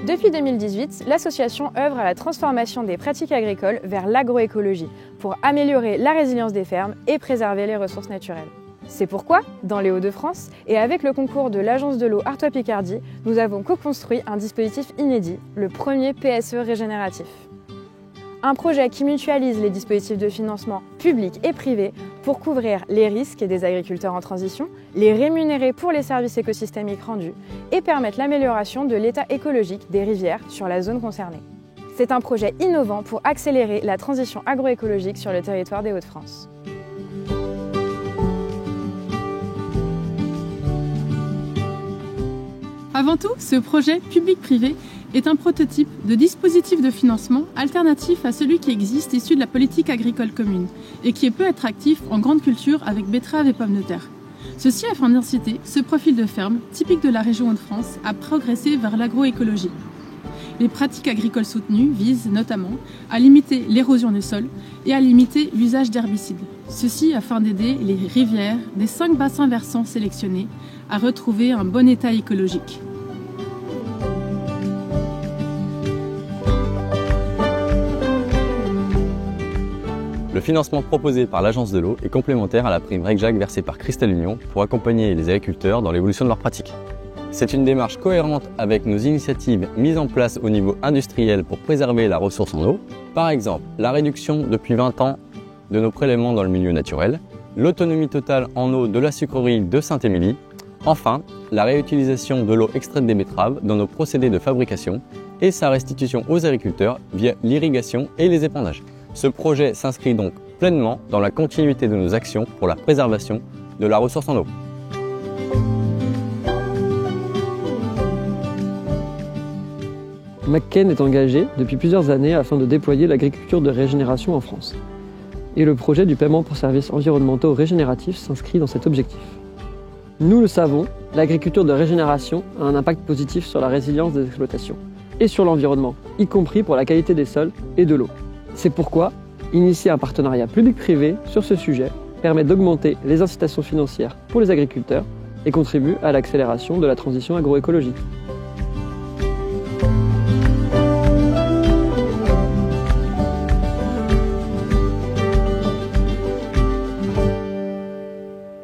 Depuis 2018, l'association œuvre à la transformation des pratiques agricoles vers l'agroécologie pour améliorer la résilience des fermes et préserver les ressources naturelles. C'est pourquoi, dans les Hauts-de-France, et avec le concours de l'Agence de l'eau Artois-Picardie, nous avons co-construit un dispositif inédit, le premier PSE régénératif. Un projet qui mutualise les dispositifs de financement publics et privés pour couvrir les risques des agriculteurs en transition, les rémunérer pour les services écosystémiques rendus et permettre l'amélioration de l'état écologique des rivières sur la zone concernée. C'est un projet innovant pour accélérer la transition agroécologique sur le territoire des Hauts-de-France. Avant tout, ce projet public-privé est un prototype de dispositif de financement alternatif à celui qui existe issu de la politique agricole commune et qui est peu attractif en grande culture avec betteraves et pommes de terre. Ceci afin d'inciter ce profil de ferme, typique de la région Hauts-de-France, à progresser vers l'agroécologie. Les pratiques agricoles soutenues visent notamment à limiter l'érosion des sols et à limiter l'usage d'herbicides. Ceci afin d'aider les rivières des 5 bassins versants sélectionnés à retrouver un bon état écologique. Le financement proposé par l'Agence de l'eau est complémentaire à la prime RECJAC versée par Cristal Union pour accompagner les agriculteurs dans l'évolution de leurs pratiques. C'est une démarche cohérente avec nos initiatives mises en place au niveau industriel pour préserver la ressource en eau, par exemple la réduction depuis 20 ans de nos prélèvements dans le milieu naturel, l'autonomie totale en eau de la sucrerie de Saint-Émilie, enfin la réutilisation de l'eau extraite des betteraves dans nos procédés de fabrication et sa restitution aux agriculteurs via l'irrigation et les épandages. Ce projet s'inscrit donc pleinement dans la continuité de nos actions pour la préservation de la ressource en eau. McCain est engagé depuis plusieurs années afin de déployer l'agriculture de régénération en France. Et le projet du paiement pour services environnementaux régénératifs s'inscrit dans cet objectif. Nous le savons, l'agriculture de régénération a un impact positif sur la résilience des exploitations et sur l'environnement, y compris pour la qualité des sols et de l'eau. C'est pourquoi initier un partenariat public-privé sur ce sujet permet d'augmenter les incitations financières pour les agriculteurs et contribue à l'accélération de la transition agroécologique.